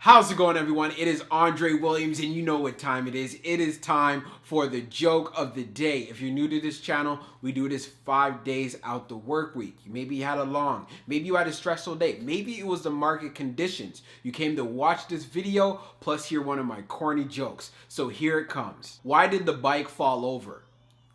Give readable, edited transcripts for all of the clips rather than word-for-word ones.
How's it going, everyone? It is Andre Williams, and you know what time it is. It is time for the joke of the day. If you're new to this channel, we do this 5 days out the work week. Maybe you had a long, maybe you had a stressful day. Maybe it was the market conditions. You came to watch this video, plus hear one of my corny jokes. So here it comes. Why did the bike fall over?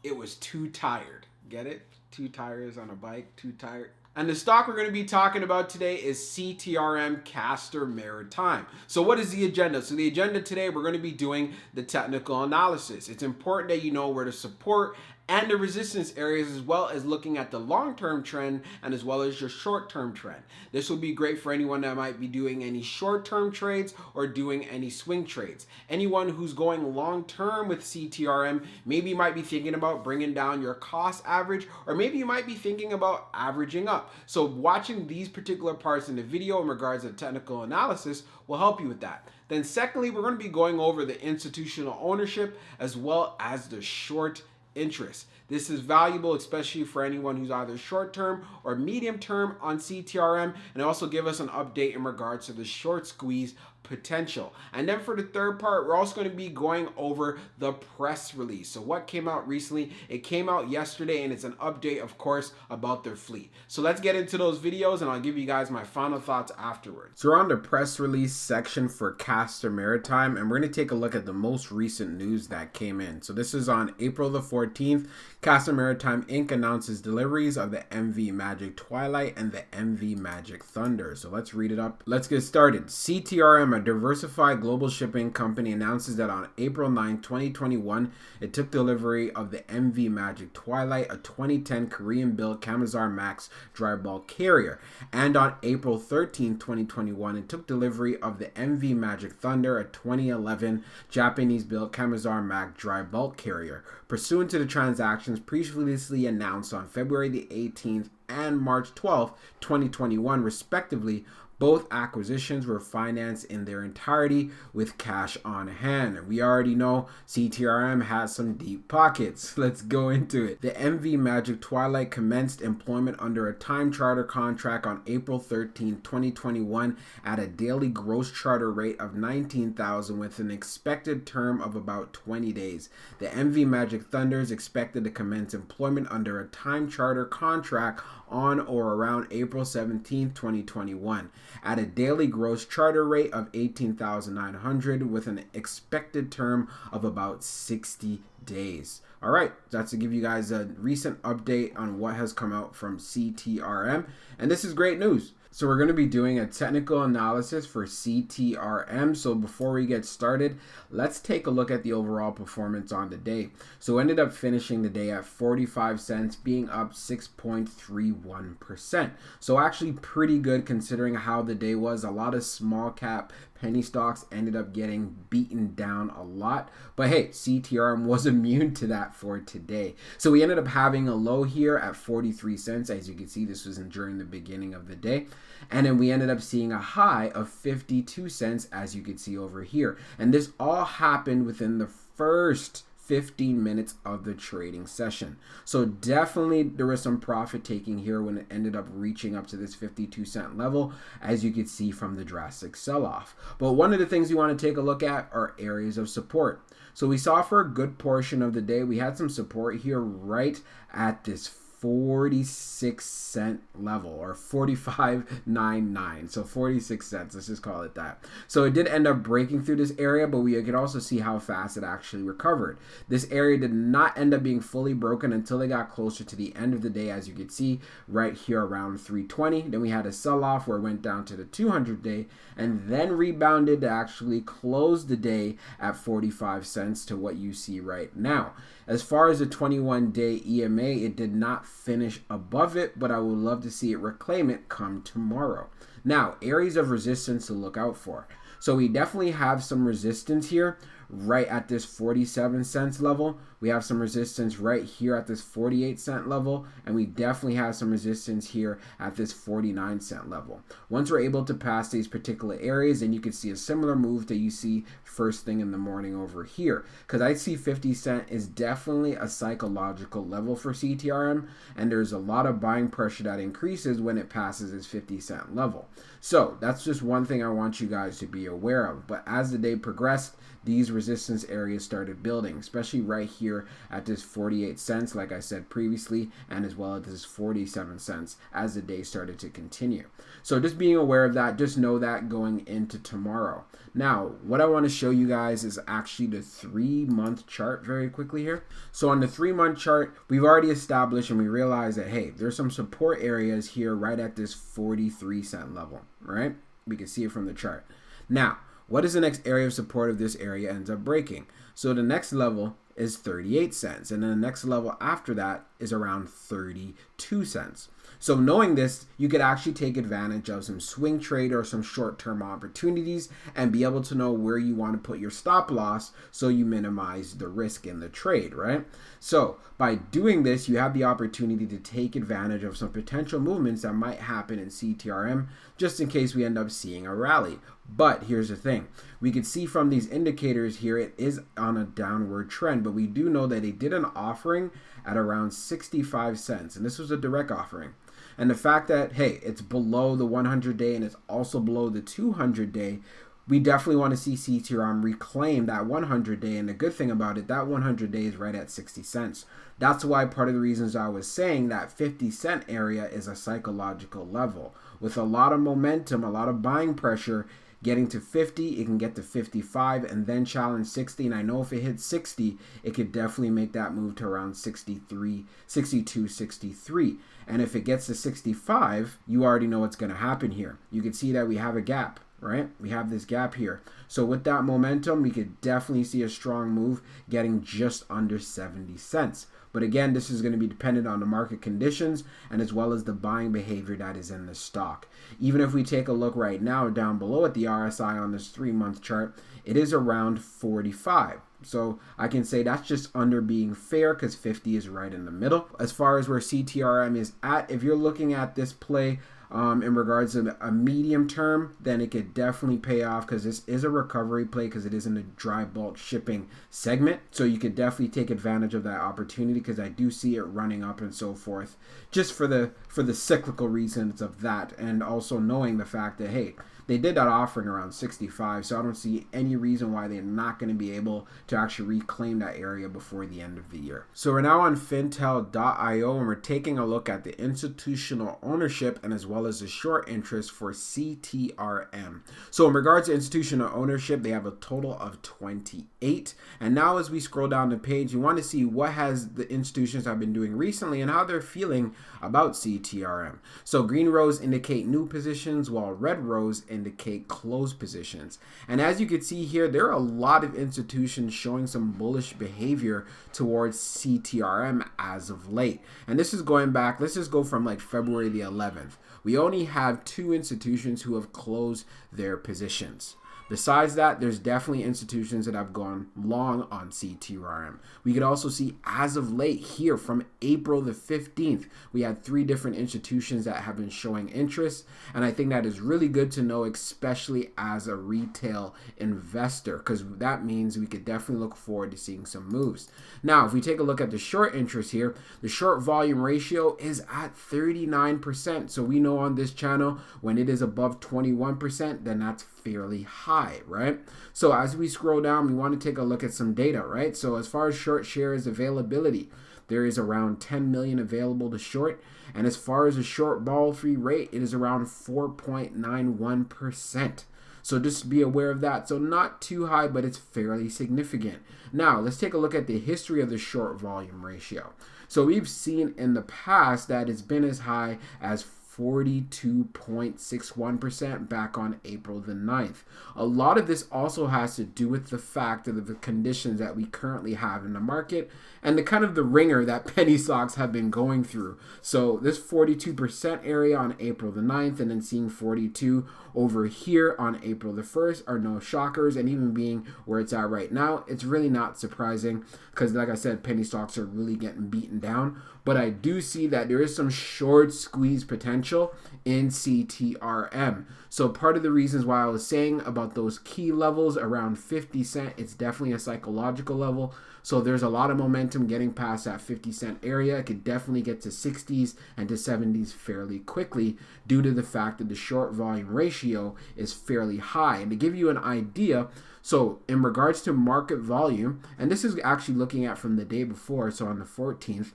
It was too tired. Get it? 2 tires on a bike, too tired. And the stock we're going to be talking about today is CTRM, Castor Maritime. So what is the agenda? So the agenda today, we're going to be doing the technical analysis. It's important that you know where to support and the resistance areas, as well as looking at the long-term trend and as well as your short-term trend. This will be great for anyone that might be doing any short-term trades or doing any swing trades. Anyone who's going long-term with CTRM, maybe you might be thinking about bringing down your cost average, or maybe you might be thinking about averaging up. So watching these particular parts in the video in regards to technical analysis will help you with that. Then secondly, we're going to be going over the institutional ownership as well as the short interest. This is valuable, especially for anyone who's either short-term or medium-term on CTRM, and also give us an update in regards to the short squeeze potential. And then for the third part, we're also going to be going over the press release. So what came out recently? It came out yesterday, and it's an update, of course, about their fleet. So let's get into those videos, and I'll give you guys my final thoughts afterwards. So we're on the press release section for Castor Maritime, and we're going to take a look at the most recent news that came in. So this is on April the 14th. Castor Maritime Inc. announces deliveries of the MV Magic Twilight and the MV Magic Thunder. So let's read it up. Let's get started. CTRM, a diversified global shipping company, announces that on April 9, 2021, it took delivery of the MV Magic Twilight, a 2010 Korean-built Kamazar Max dry bulk carrier. And on April 13, 2021, it took delivery of the MV Magic Thunder, a 2011 Japanese-built Kamazar Max dry bulk carrier. Pursuant to the transactions previously announced on February the 18th and March 12th, 2021, respectively, both acquisitions were financed in their entirety with cash on hand. And we already know CTRM has some deep pockets. Let's go into it. The MV Magic Twilight commenced employment under a time charter contract on April 13, 2021 at a daily gross charter rate of $19,000 with an expected term of about 20 days. The MV Magic Thunder is expected to commence employment under a time charter contract on or around April 17, 2021 at a daily gross charter rate of $18,900 with an expected term of about 60 days. All right, that's to give you guys a recent update on what has come out from CTRM, and this is great news. So we're going to be doing a technical analysis for CTRM. So before we get started, let's take a look at the overall performance on the day. So ended up finishing the day at 45 cents, being up 6.31%. So actually pretty good considering how the day was. A lot of small cap penny stocks ended up getting beaten down a lot. But hey, CTRM was immune to that for today. So we ended up having a low here at 43 cents. As you can see, this was during the beginning of the day. And then we ended up seeing a high of 52 cents, as you can see over here. And this all happened within the first 15 minutes of the trading session. So definitely there was some profit taking here when it ended up reaching up to this 52-cent level, as you can see from the drastic sell-off. But one of the things you want to take a look at are areas of support. So we saw for a good portion of the day, we had some support here right at this 46-cent level, or 45.99, so 46 cents, let's just call it that. So it did end up breaking through this area, but we could also see how fast it actually recovered. This area did not end up being fully broken until it got closer to the end of the day, as you can see right here around 320. Then we had a sell-off where it went down to the 200-day and then rebounded to actually close the day at 45 cents to what you see right now. As far as the 21-day EMA, it did not finish above it, but I would love to see it reclaim it come tomorrow. Now, areas of resistance to look out for. So we definitely have some resistance here right at this 47 cents level. We have some resistance right here at this 48 cent level, and we definitely have some resistance here at this 49 cent level. Once we're able to pass these particular areas, then you can see a similar move that you see first thing in the morning over here, because I see 50 cent is definitely a psychological level for CTRM, and there's a lot of buying pressure that increases when it passes this 50 cent level. So that's just one thing I want you guys to be aware of. But as the day progressed, these resistance areas started building, especially right here at this 48 cents, like I said previously, and as well as this 47 cents as the day started to continue. So just being aware of that, just know that going into tomorrow. Now, what I want to show you guys is actually the 3-month chart very quickly here. So on the 3-month chart, we've already established and we realize that, hey, there's some support areas here right at this 43 cent level, right? We can see it from the chart. Now, what is the next area of support if this area ends up breaking? So the next level is 38 cents. And then the next level after that is around 32 cents. So knowing this, you could actually take advantage of some swing trade or some short-term opportunities and be able to know where you want to put your stop loss so you minimize the risk in the trade, right? So by doing this, you have the opportunity to take advantage of some potential movements that might happen in CTRM just in case we end up seeing a rally. But here's the thing. We could see from these indicators here, it is on a downward trend, but we do know that they did an offering at around 65 cents, and this was a direct offering. And the fact that, hey, it's below the 100-day and it's also below the 200-day, we definitely want to see CTRM reclaim that 100-day. And the good thing about it, that 100-day is right at 60 cents. That's why part of the reasons I was saying that 50-cent area is a psychological level. With a lot of momentum, a lot of buying pressure, getting to 50, it can get to 55 and then challenge 60. And I know if it hits 60, it could definitely make that move to around 63, 62, 63. And if it gets to 65, you already know what's going to happen here. You can see that we have a gap, right? We have this gap here. So with that momentum, we could definitely see a strong move getting just under 70 cents. But again, this is going to be dependent on the market conditions and as well as the buying behavior that is in the stock. Even if we take a look right now down below at the RSI on this 3-month chart, it is around 45. So I can say that's just under being fair because 50 is right in the middle. As far as where CTRM is at, if you're looking at this play in regards to a medium term, then it could definitely pay off because this is a recovery play because it is in the dry bulk shipping segment. So you could definitely take advantage of that opportunity because I do see it running up and so forth just for the cyclical reasons of that, and also knowing the fact that, hey, they did that offering around 65, so I don't see any reason why they're not going to be able to actually reclaim that area before the end of the year. So we're now on fintel.io and we're taking a look at the institutional ownership and as well as the short interest for CTRM. So in regards to institutional ownership, they have a total of 28. And now as we scroll down the page, you want to see what has the institutions have been doing recently and how they're feeling about CTRM. So green rows indicate new positions while red rows indicate closed positions. And as you can see here, there are a lot of institutions showing some bullish behavior towards CTRM as of late. And this is going back, let's just go from like February the 11th. We only have 2 institutions who have closed their positions. Besides that, there's definitely institutions that have gone long on CTRM. We could also see as of late here from April the 15th, we had 3 different institutions that have been showing interest. And I think that is really good to know, especially as a retail investor, because that means we could definitely look forward to seeing some moves. Now, if we take a look at the short interest here, the short volume ratio is at 39%. So we know on this channel, when it is above 21%, then that's fairly high, right? So as we scroll down, we want to take a look at some data, right? So as far as short shares availability, there is around 10 million available to short. And as far as the short ball free rate, it is around 4.91%. So just be aware of that. So not too high, but it's fairly significant. Now, let's take a look at the history of the short volume ratio. So we've seen in the past that it's been as high as 42.61% back on April the 9th. A lot of this also has to do with the fact of the conditions that we currently have in the market and the kind of the ringer that penny stocks have been going through. So this 42% area on April the 9th and then seeing 42 over here on April the 1st are no shockers, and even being where it's at right now, it's really not surprising because, like I said, penny stocks are really getting beaten down. But I do see that there is some short squeeze potential in CTRM. So part of the reasons why I was saying about those key levels around 50 cent, it's definitely a psychological level. So there's a lot of momentum getting past that 50 cent area. It could definitely get to 60s and to 70s fairly quickly due to the fact that the short volume ratio is fairly high. And to give you an idea, so in regards to market volume, and this is actually looking at from the day before, so on the 14th,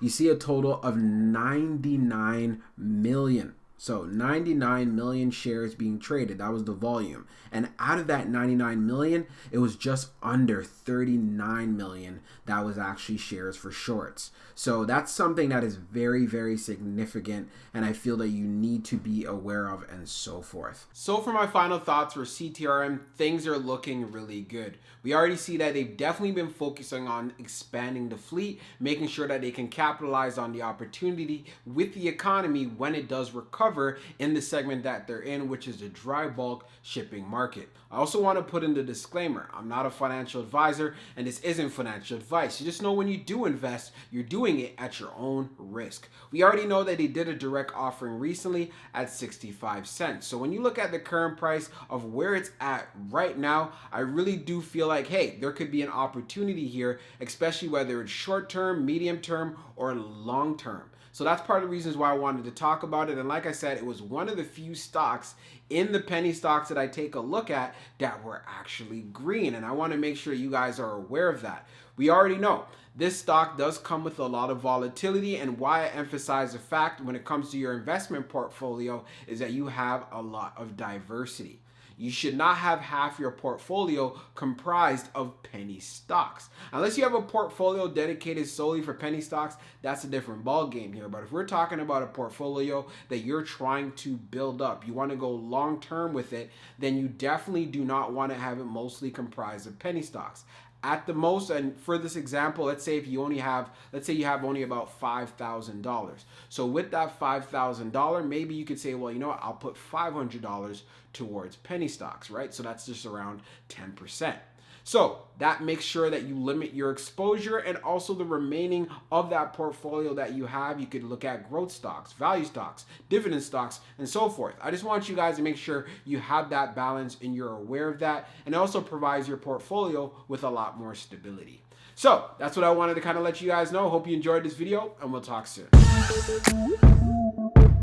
you see a total of 99 million. So 99 million shares being traded. That was the volume. And out of that 99 million, it was just under 39 million that was actually shares for shorts. So that's something that is very, very significant, and I feel that you need to be aware of and so forth. So for my final thoughts for CTRM, things are looking really good. We already see that they've definitely been focusing on expanding the fleet, making sure that they can capitalize on the opportunity with the economy when it does recover in the segment that they're in, which is the dry bulk shipping market. I also want to put in the disclaimer, I'm not a financial advisor, and this isn't financial advice. You just know when you do invest, you're doing it at your own risk. We already know that they did a direct offering recently at 65 cents. So when you look at the current price of where it's at right now, I really do feel like, hey, there could be an opportunity here, especially whether it's short term, medium term, or long term. So that's part of the reasons why I wanted to talk about it. And like I said, it was one of the few stocks in the penny stocks that I take a look at that were actually green. And I want to make sure you guys are aware of that. We already know this stock does come with a lot of volatility, and why I emphasize the fact when it comes to your investment portfolio is that you have a lot of diversity. You should not have half your portfolio comprised of penny stocks. Unless you have a portfolio dedicated solely for penny stocks, that's a different ball game here. But if we're talking about a portfolio that you're trying to build up, you want to go long term with it, then you definitely do not want to have it mostly comprised of penny stocks. At the most, and for this example, let's say you have only about $5,000. So with that $5,000, maybe you could say, well, you know what, I'll put $500 towards penny stocks, right? So that's just around 10%. So that makes sure that you limit your exposure, and also the remaining of that portfolio that you have, you could look at growth stocks, value stocks, dividend stocks, and so forth. I just want you guys to make sure you have that balance and you're aware of that, and it also provides your portfolio with a lot more stability. So that's what I wanted to kind of let you guys know. Hope you enjoyed this video, and we'll talk soon.